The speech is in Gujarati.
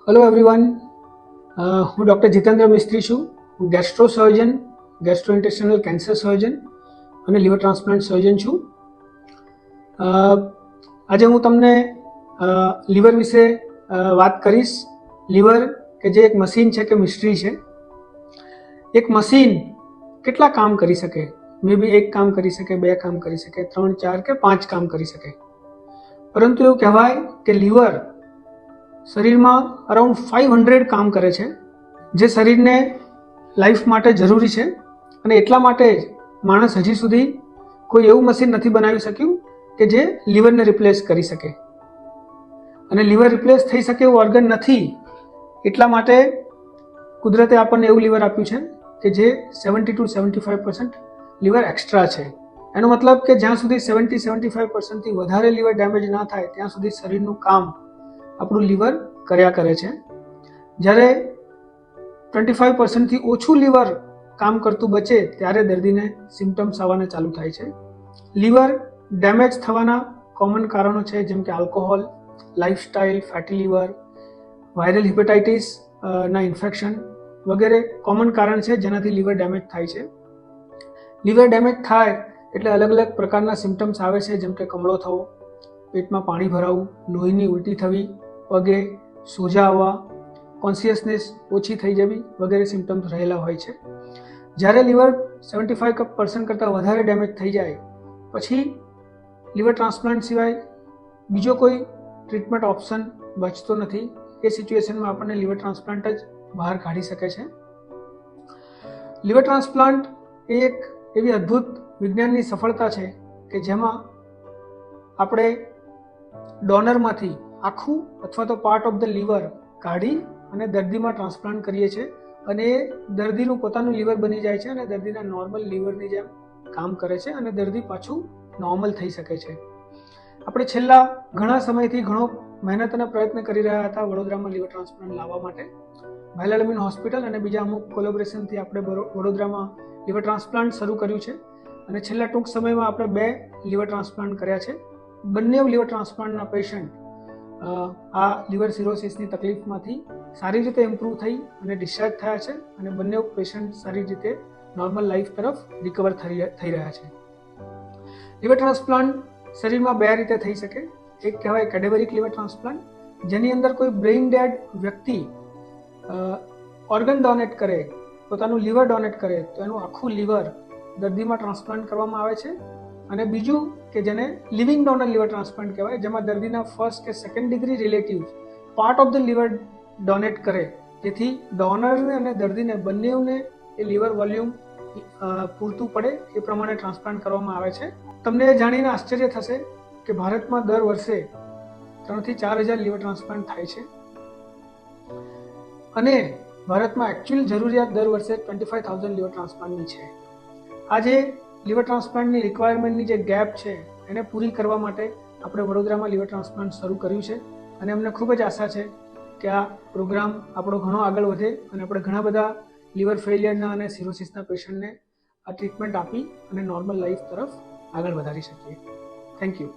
હેલો એવરીવન, હું ડૉક્ટર જીતેન્દ્ર મિસ્ત્રી છું. હું ગેસ્ટ્રો સર્જન, ગેસ્ટ્રોઇન્ટેસ્ટિનલ કેન્સર સર્જન અને લીવર ટ્રાન્સપ્લાન્ટ સર્જન છું. આજે હું તમને લીવર વિશે વાત કરીશ. લીવર કે જે એક મશીન છે કે મિસ્ટ્રી છે. એક મશીન કેટલા કામ કરી શકે? મે બી એક કામ કરી શકે, બે કામ કરી શકે, 3, 4 કે 5 કામ કરી શકે. પરંતુ એવું કહેવાય કે લીવર શરીરમાં અરાઉન્ડ 500 કામ કરે છે, જે શરીરને લાઈફ માટે જરૂરી છે. અને એટલા માટે જ માણસ હજી સુધી કોઈ એવું મશીન નથી બનાવી શક્યું કે જે લીવરને રિપ્લેસ કરી શકે. અને લીવર રિપ્લેસ થઈ શકે એવું ઓર્ગન નથી, એટલા માટે કુદરતે આપણને એવું લીવર આપ્યું છે કે જે 70 to 75% લીવર એક્સ્ટ્રા છે. એનો મતલબ કે જ્યાં સુધી 70-75% વધારે લીવર ડેમેજ ના થાય ત્યાં સુધી શરીરનું કામ આપણું લીવર કર્યા કરે છે. જ્યારે 25% ઓછું લીવર કામ કરતું બચે ત્યારે દર્દીને સિમ્પટમ્સ આવવાના ચાલુ થાય છે. લીવર ડેમેજ થવાના કોમન કારણો છે, જેમ કે alcohol, lifestyle, fatty liver, viral hepatitis ના ઇન્ફેક્શન વગેરે કોમન કારણ છે જેનાથી લીવર ડેમેજ થાય છે. લીવર ડેમેજ થાય એટલે અલગ અલગ પ્રકારના સિમ્પટમ્સ આવે છે, જેમ કે કમળો થવો, પેટમાં પાણી ભરાવું, લોહીની ઉલટી થવી, પગે સોજા આવવા, કોન્શિયસનેસ ઓછી થઈ જવી વગેરે સિમ્પટમ્સ રહેલા હોય છે. જ્યારે લીવર 75% કરતાં વધારે ડેમેજ થઈ જાય પછી લીવર ટ્રાન્સપ્લાન્ટ સિવાય બીજો કોઈ ટ્રીટમેન્ટ ઓપ્શન બચતો નથી. એ સિચ્યુએશનમાં આપણને લીવર ટ્રાન્સપ્લાન્ટ જ બહાર કાઢી શકે છે. લીવર ટ્રાન્સપ્લાન્ટ એ એક એવી અદ્ભુત વિજ્ઞાનની સફળતા છે કે જેમાં આપણે ડોનરમાંથી આખું અથવા તો પાર્ટ ઓફ ધ લીવર કાઢી અને દર્દીમાં ટ્રાન્સપ્લાન્ટ કરીએ છીએ, અને એ દર્દીનું પોતાનું લીવર બની જાય છે અને દર્દીના નોર્મલ લીવરની જેમ કામ કરે છે અને દર્દી પાછું નોર્મલ થઈ શકે છે. આપણે છેલ્લા ઘણા સમયથી ઘણો મહેનત અને પ્રયત્ન કરી રહ્યા હતા વડોદરામાં લીવર ટ્રાન્સપ્લાન્ટ લાવવા માટે. ભાઈલાલ હોસ્પિટલ અને બીજા અમુક કોલેબોરેશનથી આપણે વડોદરામાં લીવર ટ્રાન્સપ્લાન્ટ શરૂ કર્યું છે, અને છેલ્લા ટૂંક સમયમાં આપણે 2 લીવર ટ્રાન્સપ્લાન્ટ કર્યા છે. બંને લીવર ટ્રાન્સપ્લાન્ટના પેશન્ટ આ લીવર સિરોસિસની તકલીફમાંથી સારી રીતે ઇમ્પ્રૂવ થઈ અને ડિસ્ચાર્જ થયા છે, અને બંને પેશન્ટ સારી રીતે નોર્મલ લાઈફ તરફ રિકવર થઈ રહ્યા છે. લીવર ટ્રાન્સપ્લાન્ટ શરીરમાં 2 રીતે થઈ શકે. એક કહેવાય કેડેવરિક લીવર ટ્રાન્સપ્લાન્ટ, જેની અંદર કોઈ બ્રેઇન ડેડ વ્યક્તિ ઓર્ગન ડોનેટ કરે, પોતાનું લીવર ડોનેટ કરે તો એનું આખું લીવર દર્દીમાં ટ્રાન્સપ્લાન્ટ કરવામાં આવે છે. અને બીજું કે જેને લિવિંગ ડોનર લીવર ટ્રાન્સપ્લાન્ટ કહેવાય, જેમાં દર્દીના ફર્સ્ટ કે second degree relatives part of the liver donate કરે, જેથી ડોનરને અને દર્દીને બંનેને એ લીવર વોલ્યુમ પૂરતું પડે એ પ્રમાણે ટ્રાન્સપ્લાન્ટ કરવામાં આવે છે. તમને એ જાણીને આશ્ચર્ય થશે કે ભારતમાં દર વર્ષે 3 થી 4 હજાર લીવર ટ્રાન્સપ્લાન્ટ થાય છે, અને ભારતમાં એકચ્યુઅલ જરૂરિયાત દર વર્ષે 25,000 લીવર ટ્રાન્સપ્લાન્ટની છે. આજે લીવર ટ્રાન્સપ્લાન્ટની રિક્વાયરમેન્ટની જે ગેપ છે એને પૂરી કરવા માટે આપણે વડોદરામાં લીવર ટ્રાન્સપ્લાન્ટ શરૂ કર્યું છે, અને અમને ખૂબ જ આશા છે કે આ પ્રોગ્રામ આપણો ઘણો આગળ વધે અને આપણે ઘણા બધા લીવર ફેલિયરના અને સિરોસિસના પેશન્ટને આ ટ્રીટમેન્ટ આપી અને નોર્મલ લાઈફ તરફ આગળ વધારી શકીએ. Thank you.